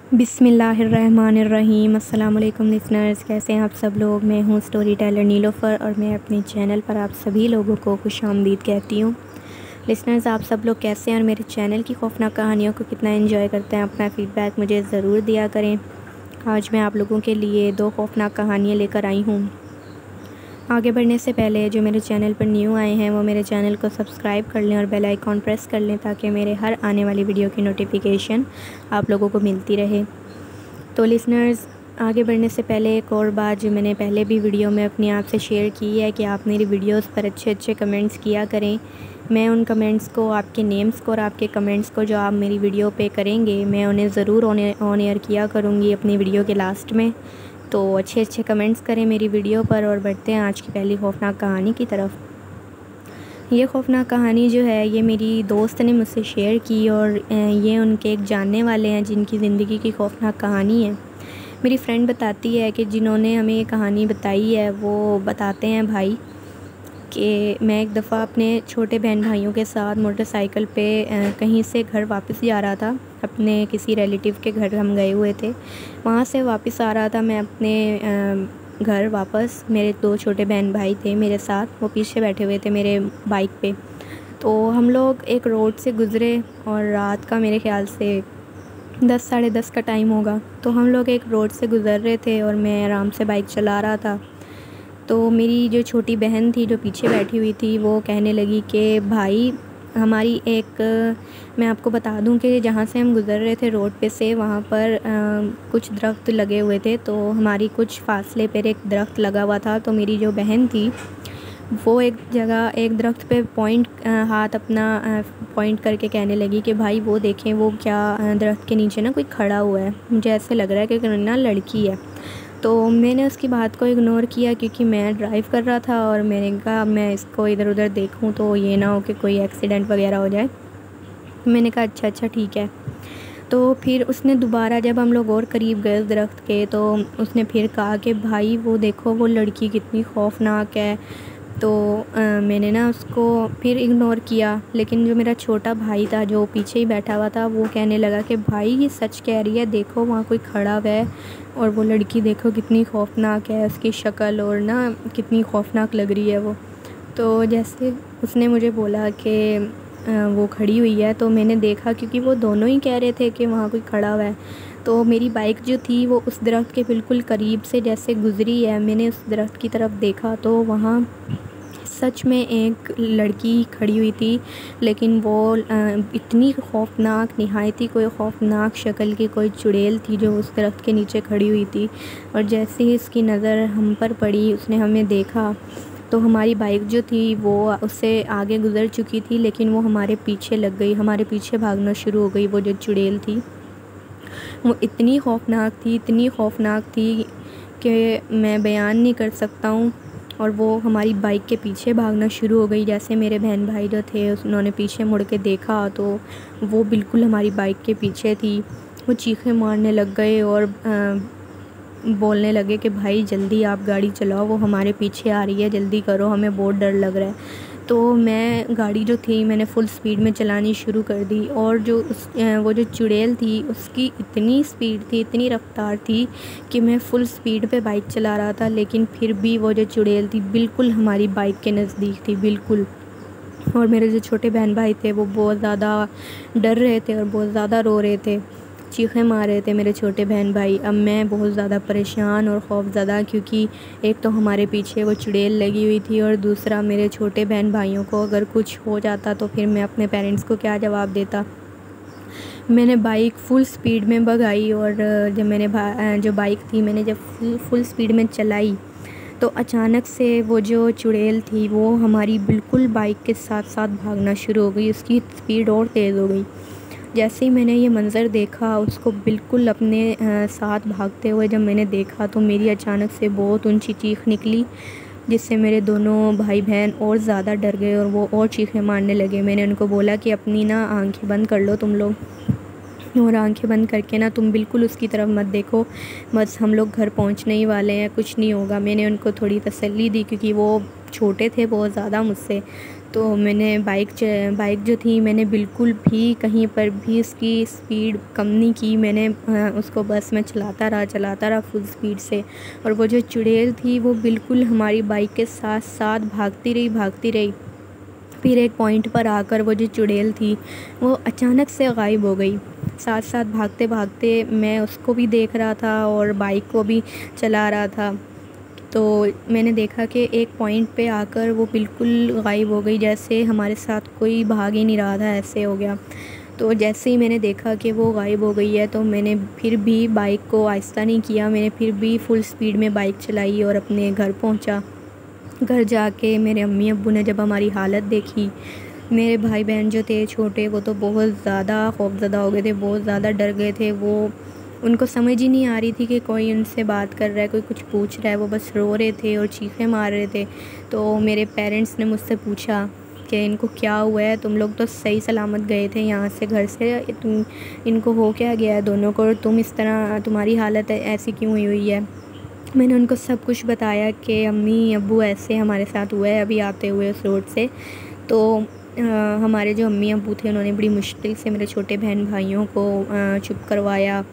बिस्मिल्लाहिर्रहमानिर्रहीम। अस्सलाम वालेकुम लिसनर्स, कैसे हैं आप सब लोग। मैं हूं स्टोरी टेलर नीलोफ़र और मैं अपने चैनल पर आप सभी लोगों को खुशामदीद कहती हूं। लिसनर्स, आप सब लोग कैसे हैं और मेरे चैनल की खौफनाक कहानियों को कितना एंजॉय करते हैं। अपना फ़ीडबैक मुझे ज़रूर दिया करें। आज मैं आप लोगों के लिए 2 खौफनाक कहानियाँ लेकर आई हूँ। आगे बढ़ने से पहले जो मेरे चैनल पर न्यू आए हैं वो मेरे चैनल को सब्सक्राइब कर लें और बेल आइकॉन प्रेस कर लें ताकि मेरे हर आने वाली वीडियो की नोटिफिकेशन आप लोगों को मिलती रहे। तो लिसनर्स, आगे बढ़ने से पहले एक और बात जो मैंने पहले भी वीडियो में अपनी आप से शेयर की है कि आप मेरी वीडियोस पर अच्छे अच्छे कमेंट्स किया करें। मैं उन कमेंट्स को, आपके नेम्स को और आपके कमेंट्स को जो आप मेरी वीडियो पे करेंगे, मैं उन्हें ज़रूर ऑन एयर किया करूँगी अपनी वीडियो के लास्ट में। तो अच्छे अच्छे कमेंट्स करें मेरी वीडियो पर। और बढ़ते हैं आज की पहली खौफनाक कहानी की तरफ। ये खौफनाक कहानी जो है ये मेरी दोस्त ने मुझसे शेयर की और ये उनके एक जानने वाले हैं जिनकी ज़िंदगी की खौफनाक कहानी है। मेरी फ्रेंड बताती है कि जिन्होंने हमें ये कहानी बताई है वो बताते हैं भाई कि मैं एक दफ़ा अपने छोटे बहन भाइयों के साथ मोटरसाइकिल पे कहीं से घर वापस जा रहा था। अपने किसी रिलेटिव के घर हम गए हुए थे, वहाँ से वापस आ रहा था मैं अपने घर वापस। मेरे 2 छोटे बहन भाई थे मेरे साथ, वो पीछे बैठे हुए थे मेरे बाइक पे। तो हम लोग एक रोड से गुज़रे और रात का मेरे ख़्याल से 10 साढ़े 10 का टाइम होगा। तो हम लोग एक रोड से गुज़र रहे थे और मैं आराम से बाइक चला रहा था। तो मेरी जो छोटी बहन थी जो पीछे बैठी हुई थी वो कहने लगी कि भाई हमारी मैं आपको बता दूं कि जहाँ से हम गुज़र रहे थे रोड पे से वहाँ पर कुछ दरख्त लगे हुए थे। तो हमारी कुछ फासले पर एक दरख्त लगा हुआ था। तो मेरी जो बहन थी वो एक जगह एक दरख्त पे हाथ अपना पॉइंट करके कहने लगी कि भाई वो देखें, वो क्या दरख्त के नीचे ना कोई खड़ा हुआ है, मुझे ऐसे लग रहा है कि ना लड़की है। तो मैंने उसकी बात को इग्नोर किया क्योंकि मैं ड्राइव कर रहा था और मैंने कहा मैं इसको इधर उधर देखूं तो ये ना हो कि कोई एक्सीडेंट वगैरह हो जाए। मैंने कहा अच्छा ठीक है। तो फिर उसने दोबारा जब हम लोग और करीब गए उस दरख्त के तो उसने फिर कहा कि भाई वो देखो वो लड़की कितनी खौफनाक है। तो मैंने ना उसको फिर इग्नोर किया, लेकिन जो मेरा छोटा भाई था जो पीछे ही बैठा हुआ था वो कहने लगा कि भाई ये सच कह रही है, देखो वहाँ कोई खड़ा हुआ है और वो लड़की देखो कितनी खौफनाक है, उसकी शक्ल और ना कितनी खौफनाक लग रही है वो। तो जैसे उसने मुझे बोला कि वो खड़ी हुई है तो मैंने देखा, क्योंकि वो दोनों ही कह रहे थे कि वहाँ कोई खड़ा हुआ है। तो मेरी बाइक जो थी वो उस दरख्त के बिल्कुल करीब से जैसे गुज़री है, मैंने उस दरख्त की तरफ देखा तो वहाँ सच में एक लड़की खड़ी हुई थी। लेकिन वो इतनी खौफनाक, निहायती कोई खौफनाक शक्ल की कोई चुड़ैल थी जो उस दरख्त के नीचे खड़ी हुई थी। और जैसे ही इसकी नज़र हम पर पड़ी, उसने हमें देखा तो हमारी बाइक जो थी वो उससे आगे गुज़र चुकी थी, लेकिन वो हमारे पीछे लग गई, हमारे पीछे भागना शुरू हो गई। वो जो चुड़ैल थी वो इतनी खौफनाक थी कि मैं बयान नहीं कर सकता हूँ। और वो हमारी बाइक के पीछे भागना शुरू हो गई। जैसे मेरे बहन भाई जो थे उन्होंने पीछे मुड़ के देखा तो वो बिल्कुल हमारी बाइक के पीछे थी। वो चीखें मारने लग गए और बोलने लगे कि भाई जल्दी आप गाड़ी चलाओ, वो हमारे पीछे आ रही है, जल्दी करो, हमें बहुत डर लग रहा है। तो मैं गाड़ी जो थी मैंने फुल स्पीड में चलानी शुरू कर दी। और वो जो चुड़ैल थी उसकी इतनी स्पीड थी, इतनी रफ़्तार थी कि मैं फुल स्पीड पे बाइक चला रहा था, लेकिन फिर भी वो जो चुड़ैल थी बिल्कुल हमारी बाइक के नज़दीक थी, बिल्कुल। और मेरे जो छोटे बहन भाई थे वो बहुत ज़्यादा डर रहे थे और बहुत ज़्यादा रो रहे थे, चीखें मार रहे थे मेरे छोटे बहन भाई। अब मैं बहुत ज़्यादा परेशान और खौफज़दा, क्योंकि एक तो हमारे पीछे वो चुड़ैल लगी हुई थी और दूसरा मेरे छोटे बहन भाइयों को अगर कुछ हो जाता तो फिर मैं अपने पेरेंट्स को क्या जवाब देता। मैंने बाइक फुल स्पीड में भगाई और जब मैंने जो बाइक थी मैंने जब फुल स्पीड में चलाई तो अचानक से वो जो चुड़ैल थी वो हमारी बिल्कुल बाइक के साथ साथ भागना शुरू हो गई, उसकी स्पीड और तेज़ हो गई। जैसे ही मैंने ये मंज़र देखा, उसको बिल्कुल अपने साथ भागते हुए जब मैंने देखा तो मेरी अचानक से बहुत ऊंची चीख निकली, जिससे मेरे दोनों भाई बहन और ज़्यादा डर गए और वो और चीखें मारने लगे। मैंने उनको बोला कि अपनी ना आंखें बंद कर लो तुम लोग, और आंखें बंद करके ना तुम बिल्कुल उसकी तरफ मत देखो, बस हम लोग घर पहुंचने ही वाले हैं, कुछ नहीं होगा। मैंने उनको थोड़ी तसल्ली दी क्योंकि वो छोटे थे बहुत ज़्यादा मुझसे। तो मैंने बाइक जो थी मैंने बिल्कुल भी कहीं पर भी उसकी स्पीड कम नहीं की। मैंने उसको बस में चलाता रहा फुल स्पीड से। और वो जो चुड़ैल थी वो बिल्कुल हमारी बाइक के साथ साथ भागती रही। फिर एक पॉइंट पर आकर वो जो चुड़ैल थी वो अचानक से गायब हो गई। साथ साथ भागते भागते मैं उसको भी देख रहा था और बाइक को भी चला रहा था। तो मैंने देखा कि एक पॉइंट पे आकर वो बिल्कुल गायब हो गई, जैसे हमारे साथ कोई भाग ही नहीं रहा था, ऐसे हो गया। तो जैसे ही मैंने देखा कि वो गायब हो गई है तो मैंने फिर भी बाइक को आहिस्ता नहीं किया, मैंने फिर भी फुल स्पीड में बाइक चलाई और अपने घर पहुंचा। घर जाके मेरे अम्मी अब्बू ने जब हमारी हालत देखी, मेरे भाई बहन जो थे छोटे वो तो बहुत ज़्यादा खौफज़दा हो गए थे, बहुत ज़्यादा डर गए थे। वो उनको समझ ही नहीं आ रही थी कि कोई उनसे बात कर रहा है, कोई कुछ पूछ रहा है। वो बस रो रहे थे और चीखें मार रहे थे। तो मेरे पेरेंट्स ने मुझसे पूछा कि इनको क्या हुआ है, तुम लोग तो सही सलामत गए थे यहाँ से, घर से, तुम इनको हो क्या गया है दोनों को, तुम इस तरह तुम्हारी हालत ऐसी क्यों हुई है। मैंने उनको सब कुछ बताया कि अम्मी अब्बू ऐसे हमारे साथ हुआ है अभी आते हुए उस रोड से। तो हमारे जो अम्मी अब्बू थे उन्होंने बड़ी मुश्किल से मेरे छोटे बहन भाइयों को चुप करवाया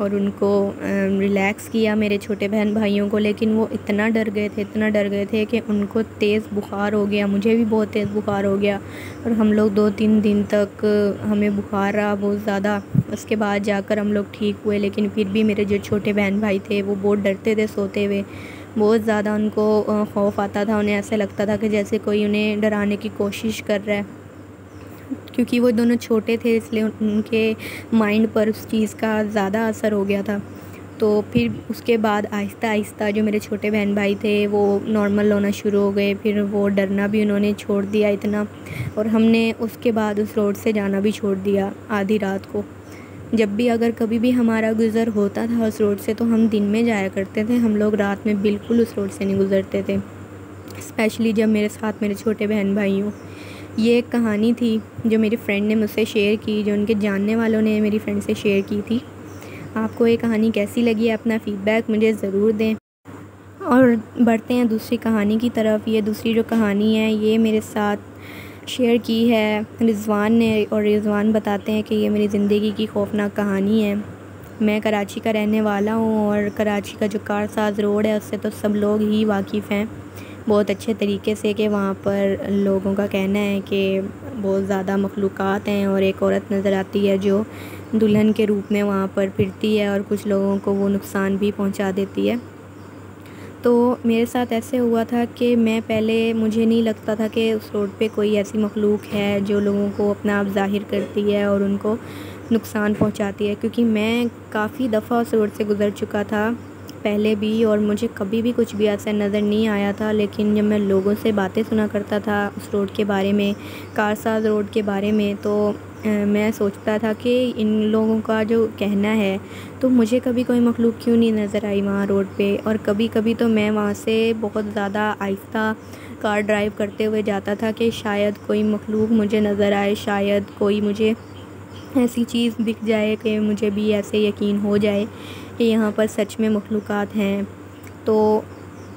और उनको रिलैक्स किया, मेरे छोटे बहन भाइयों को। लेकिन वो इतना डर गए थे कि उनको तेज़ बुखार हो गया, मुझे भी बहुत तेज़ बुखार हो गया और हम लोग 2-3 दिन तक हमें बुखार रहा बहुत ज़्यादा। उसके बाद जाकर हम लोग ठीक हुए, लेकिन फिर भी मेरे जो छोटे बहन भाई थे वो बहुत डरते थे सोते हुए, बहुत ज़्यादा उनको खौफ आता था। उन्हें ऐसे लगता था कि जैसे कोई उन्हें डराने की कोशिश कर रहा है, क्योंकि वो दोनों छोटे थे इसलिए उनके माइंड पर उस चीज़ का ज़्यादा असर हो गया था। तो फिर उसके बाद आहिस्ता आहिस्ता जो मेरे छोटे बहन भाई थे वो नॉर्मल होना शुरू हो गए, फिर वो डरना भी उन्होंने छोड़ दिया इतना। और हमने उसके बाद उस रोड से जाना भी छोड़ दिया आधी रात को। जब भी अगर कभी भी हमारा गुज़र होता था उस रोड से तो हम दिन में जाया करते थे, हम लोग रात में बिल्कुल उस रोड से नहीं गुज़रते थे, स्पेशली जब मेरे साथ मेरे छोटे बहन भाई हों। ये एक कहानी थी जो मेरी फ्रेंड ने मुझसे शेयर की, जो उनके जानने वालों ने मेरी फ्रेंड से शेयर की थी। आपको ये कहानी कैसी लगी है, अपना फ़ीडबैक मुझे ज़रूर दें। और बढ़ते हैं दूसरी कहानी की तरफ। ये दूसरी जो कहानी है ये मेरे साथ शेयर की है रिज़वान ने, और रिज़वान बताते हैं कि ये मेरी ज़िंदगी की खौफनाक कहानी है। मैं कराची का रहने वाला हूँ और कराची का जो कारसाज रोड है उससे तो सब लोग ही वाकिफ़ हैं बहुत अच्छे तरीके से, कि वहाँ पर लोगों का कहना है कि बहुत ज़्यादा मखलूक़ात हैं और एक औरत नज़र आती है जो दुल्हन के रूप में वहाँ पर फिरती है और कुछ लोगों को वो नुकसान भी पहुँचा देती है। तो मेरे साथ ऐसे हुआ था कि मैं पहले मुझे नहीं लगता था कि उस रोड पे कोई ऐसी मखलूक है जो लोगों को अपना आप ज़ाहिर करती है और उनको नुकसान पहुंचाती है, क्योंकि मैं काफ़ी दफ़ा उस रोड से गुज़र चुका था पहले भी और मुझे कभी भी कुछ भी ऐसा नज़र नहीं आया था। लेकिन जब मैं लोगों से बातें सुना करता था उस रोड के बारे में, कारसाज रोड के बारे में, तो मैं सोचता था कि इन लोगों का जो कहना है, तो मुझे कभी कोई मखलूक क्यों नहीं नज़र आई वहाँ रोड पे। और कभी कभी तो मैं वहाँ से बहुत ज़्यादा आहिस्ता कार ड्राइव करते हुए जाता था कि शायद कोई मखलूक मुझे नज़र आए, शायद कोई मुझे ऐसी चीज़ दिख जाए कि मुझे भी ऐसे यकीन हो जाए कि यहाँ पर सच में मखलूक़ात हैं। तो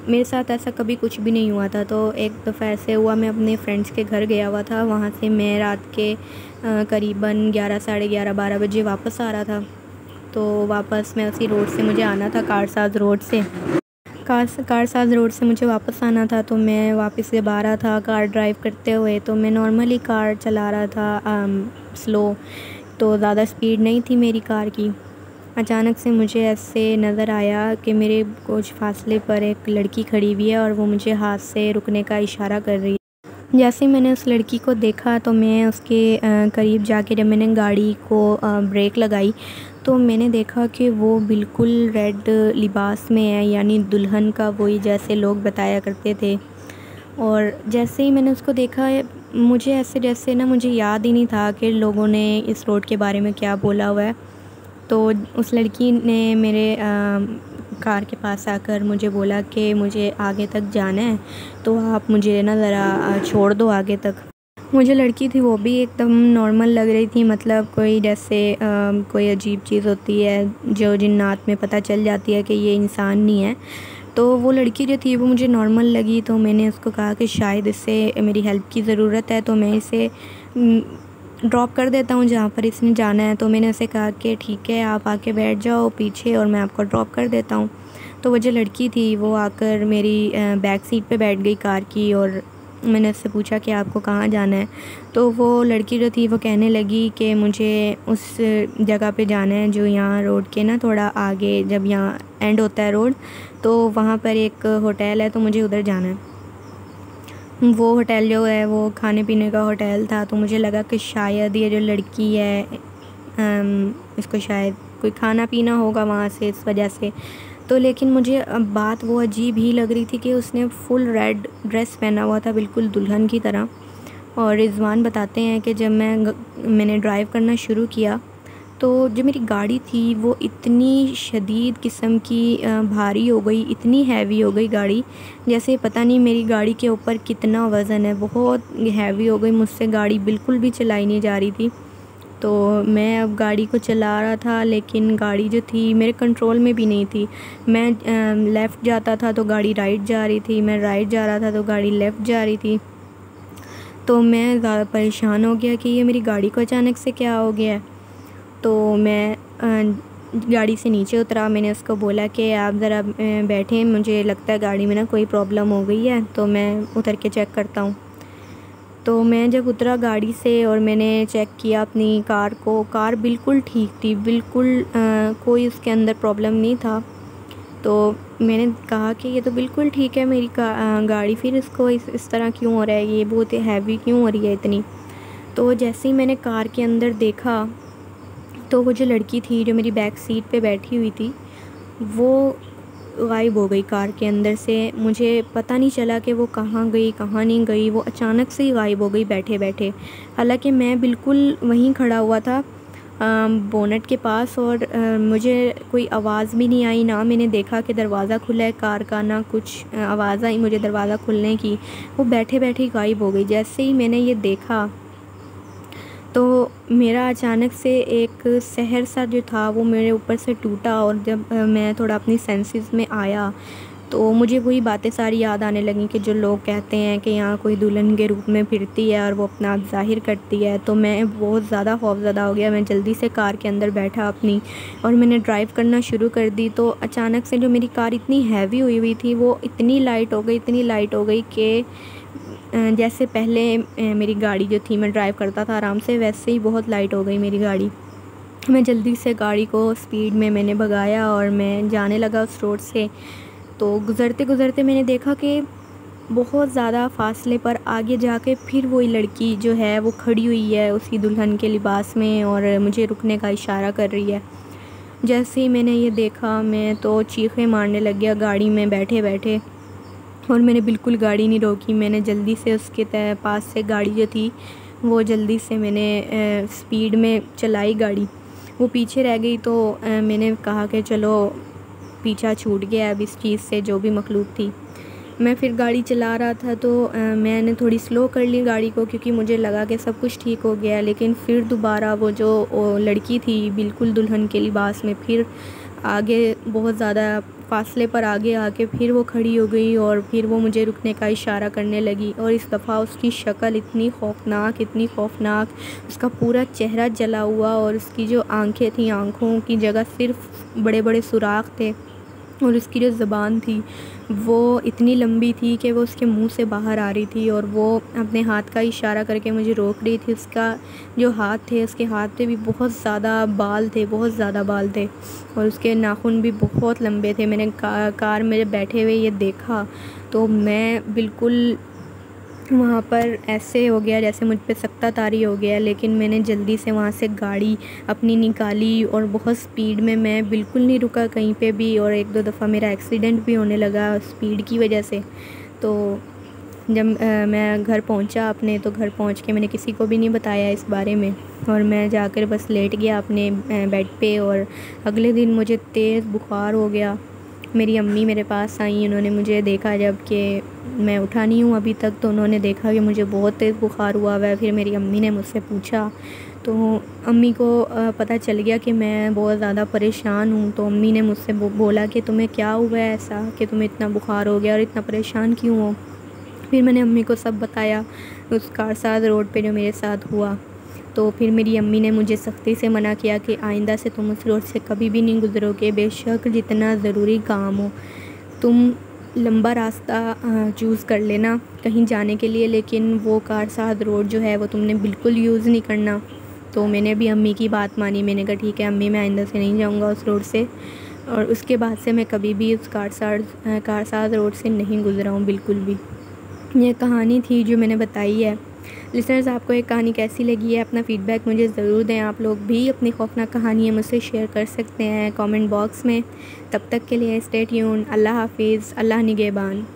मेरे साथ ऐसा कभी कुछ भी नहीं हुआ था। तो एक दफ़ा ऐसे हुआ, मैं अपने फ्रेंड्स के घर गया हुआ था, वहाँ से मैं रात के करीबन 11, साढ़े 11, 12 बजे वापस आ रहा था। तो वापस मैं उसी रोड से मुझे आना था, कारसाज रोड से मुझे वापस आना था। तो मैं वापस जब आ रहा था कार ड्राइव करते हुए, तो मैं नॉर्मली कार चला रहा था स्लो, तो ज़्यादा स्पीड नहीं थी मेरी कार की। अचानक से मुझे ऐसे नज़र आया कि मेरे कुछ फासले पर एक लड़की खड़ी हुई है और वो मुझे हाथ से रुकने का इशारा कर रही है। जैसे मैंने उस लड़की को देखा तो मैं उसके करीब जाके जब मैंने गाड़ी को ब्रेक लगाई तो मैंने देखा कि वो बिल्कुल रेड लिबास में है, यानी दुल्हन का वही जैसे लोग बताया करते थे। और जैसे ही मैंने उसको देखा मुझे ऐसे जैसे ना मुझे याद ही नहीं था कि लोगों ने इस रोड के बारे में क्या बोला हुआ है। तो उस लड़की ने मेरे कार के पास आकर मुझे बोला कि मुझे आगे तक जाना है, तो आप मुझे ना ज़रा छोड़ दो आगे तक। मुझे लड़की थी वो भी एकदम नॉर्मल लग रही थी, मतलब कोई जैसे कोई अजीब चीज़ होती है जो जिन्नात में पता चल जाती है कि ये इंसान नहीं है, तो वो लड़की जो थी वो मुझे नॉर्मल लगी, तो मैंने उसको कहा कि शायद इससे मेरी हेल्प की ज़रूरत है, तो मैं इसे ड्रॉप कर देता हूँ जहाँ पर इसने जाना है। तो मैंने उसे कहा कि ठीक है, आप आके बैठ जाओ पीछे और मैं आपको ड्रॉप कर देता हूँ। तो वो जो लड़की थी वो आकर मेरी बैक सीट पे बैठ गई कार की, और मैंने उससे पूछा कि आपको कहाँ जाना है। तो वो लड़की जो थी वो कहने लगी कि मुझे उस जगह पे जाना है जो यहाँ रोड के ना थोड़ा आगे, जब यहाँ एंड होता है रोड, तो वहाँ पर एक होटल है, तो मुझे उधर जाना है। वो होटल जो है वो खाने पीने का होटल था, तो मुझे लगा कि शायद ये जो लड़की है इसको शायद कोई खाना पीना होगा वहाँ से, इस वजह से। तो लेकिन मुझे अब बात वो अजीब ही लग रही थी कि उसने फुल रेड ड्रेस पहना हुआ था, बिल्कुल दुल्हन की तरह। और रिज़वान बताते हैं कि जब मैंने ड्राइव करना शुरू किया, तो जो मेरी गाड़ी थी वो इतनी शदीद किस्म की भारी हो गई, इतनी हैवी हो गई गाड़ी, जैसे पता नहीं मेरी गाड़ी के ऊपर कितना वज़न है, बहुत हैवी हो गई। मुझसे गाड़ी बिल्कुल भी चलाई नहीं जा रही थी। तो मैं अब गाड़ी को चला रहा था, लेकिन गाड़ी जो थी मेरे कंट्रोल में भी नहीं थी। मैं लेफ़्ट जाता था तो गाड़ी राइट जा रही थी, मैं राइट जा रहा था तो गाड़ी लेफ़्ट जा रही थी। तो मैं ज़्यादा परेशान हो गया कि ये मेरी गाड़ी को अचानक से क्या हो गया है। तो मैं गाड़ी से नीचे उतरा, मैंने उसको बोला कि आप ज़रा बैठें, मुझे लगता है गाड़ी में ना कोई प्रॉब्लम हो गई है, तो मैं उतर के चेक करता हूँ। तो मैं जब उतरा गाड़ी से और मैंने चेक किया अपनी कार को, कार बिल्कुल ठीक थी, बिल्कुल कोई उसके अंदर प्रॉब्लम नहीं था। तो मैंने कहा कि ये तो बिल्कुल ठीक है मेरी गाड़ी, फिर इसको इस तरह क्यों हो रहा है, ये बहुत हैवी क्यों हो रही है इतनी। तो जैसे ही मैंने कार के अंदर देखा, तो वो जो लड़की थी जो मेरी बैक सीट पे बैठी हुई थी, वो गायब हो गई कार के अंदर से। मुझे पता नहीं चला कि वो कहाँ गई कहाँ नहीं गई, वो अचानक से ही गायब हो गई बैठे बैठे। हालांकि मैं बिल्कुल वहीं खड़ा हुआ था बोनट के पास, और मुझे कोई आवाज़ भी नहीं आई, ना मैंने देखा कि दरवाज़ा खुला है कार का, ना कुछ आवाज़ आई मुझे दरवाज़ा खुलने की। वो बैठे बैठे गायब हो गई। जैसे ही मैंने ये देखा तो मेरा अचानक से एक सहर सा जो था वो मेरे ऊपर से टूटा, और जब मैं थोड़ा अपनी सेंसेस में आया तो मुझे वही बातें सारी याद आने लगी कि जो लोग कहते हैं कि यहाँ कोई दुल्हन के रूप में फिरती है और वो अपना आप ज़ाहिर करती है। तो मैं बहुत ज़्यादा खौफज़दा हो गया। मैं जल्दी से कार के अंदर बैठा अपनी, और मैंने ड्राइव करना शुरू कर दी। तो अचानक से जो मेरी कार इतनी हैवी हुई हुई थी वो इतनी लाइट हो गई, इतनी लाइट हो गई कि जैसे पहले मेरी गाड़ी जो थी मैं ड्राइव करता था आराम से, वैसे ही बहुत लाइट हो गई मेरी गाड़ी। मैं जल्दी से गाड़ी को स्पीड में मैंने भगाया और मैं जाने लगा उस रोड से। तो गुज़रते गुज़रते मैंने देखा कि बहुत ज़्यादा फासले पर आगे जाके फिर वही लड़की जो है वो खड़ी हुई है उसी दुल्हन के लिबास में, और मुझे रुकने का इशारा कर रही है। जैसे ही मैंने ये देखा मैं तो चीखें मारने लग गया गाड़ी में बैठे बैठे, और मैंने बिल्कुल गाड़ी नहीं रोकी। मैंने जल्दी से उसके पास से गाड़ी जो थी वो जल्दी से मैंने स्पीड में चलाई गाड़ी। वो पीछे रह गई, तो मैंने कहा कि चलो पीछा छूट गया अब इस चीज़ से जो भी मखलूक थी। मैं फिर गाड़ी चला रहा था तो मैंने थोड़ी स्लो कर ली गाड़ी को, क्योंकि मुझे लगा कि सब कुछ ठीक हो गया। लेकिन फिर दोबारा वो जो लड़की थी बिल्कुल दुल्हन के लिबास में, फिर आगे बहुत ज़्यादा फासले पर आगे आके फिर वो खड़ी हो गई, और फिर वो मुझे रुकने का इशारा करने लगी। और इस दफ़ा उसकी शक्ल इतनी खौफनाक, उसका पूरा चेहरा जला हुआ, और उसकी जो आंखें थी, आँखों की जगह सिर्फ बड़े बड़े सुराख थे, और उसकी जो ज़बान थी वो इतनी लंबी थी कि वो उसके मुंह से बाहर आ रही थी, और वो अपने हाथ का इशारा करके मुझे रोक रही थी। उसका जो हाथ थे, उसके हाथ पे भी बहुत ज़्यादा बाल थे, और उसके नाखून भी बहुत लंबे थे। मैंने कार में बैठे हुए ये देखा तो मैं बिल्कुल वहाँ पर ऐसे हो गया जैसे मुझ पे सख्ता तारी हो गया। लेकिन मैंने जल्दी से वहाँ से गाड़ी अपनी निकाली, और बहुत स्पीड में, मैं बिल्कुल नहीं रुका कहीं पे भी, और एक दो दफ़ा मेरा एक्सीडेंट भी होने लगा स्पीड की वजह से। तो जब मैं घर पहुँचा अपने, तो घर पहुँच के मैंने किसी को भी नहीं बताया इस बारे में, और मैं जाकर बस लेट गया अपने बेड पे। और अगले दिन मुझे तेज़ बुखार हो गया। मेरी अम्मी मेरे पास आई, उन्होंने मुझे देखा जब कि मैं उठा नहीं हूँ अभी तक, तो उन्होंने देखा कि मुझे बहुत तेज़ बुखार हुआ है। फिर मेरी अम्मी ने मुझसे पूछा तो अम्मी को पता चल गया कि मैं बहुत ज़्यादा परेशान हूँ। तो अम्मी ने मुझसे बोला कि तुम्हें क्या हुआ है ऐसा कि तुम्हें इतना बुखार हो गया और इतना परेशान क्यों हो। फिर मैंने अम्मी को सब बताया उस कारसाज रोड पे जो मेरे साथ हुआ। तो फिर मेरी अम्मी ने मुझे सख्ती से मना किया कि आइंदा से तुम उस रोड से कभी भी नहीं गुज़रोगे, बेशक जितना ज़रूरी काम हो तुम लंबा रास्ता चूज़ कर लेना कहीं जाने के लिए, लेकिन वो कारसाज रोड जो है वो तुमने बिल्कुल यूज़ नहीं करना। तो मैंने भी अम्मी की बात मानी। मैंने कहा ठीक है अम्मी, मैं आइंदा से नहीं जाऊंगा उस रोड से। और उसके बाद से मैं कभी भी उस कारसाज रोड से नहीं गुज़रा हूँ बिल्कुल भी। ये कहानी थी जो मैंने बताई है। लिसनर्स, आपको एक कहानी कैसी लगी है अपना फ़ीडबैक मुझे ज़रूर दें। आप लोग भी अपनी खौफनाक कहानियाँ मुझसे शेयर कर सकते हैं कमेंट बॉक्स में। तब तक के लिए स्टे ट्यून्ड। अल्लाह हाफिज़, अल्लाह निगहबान।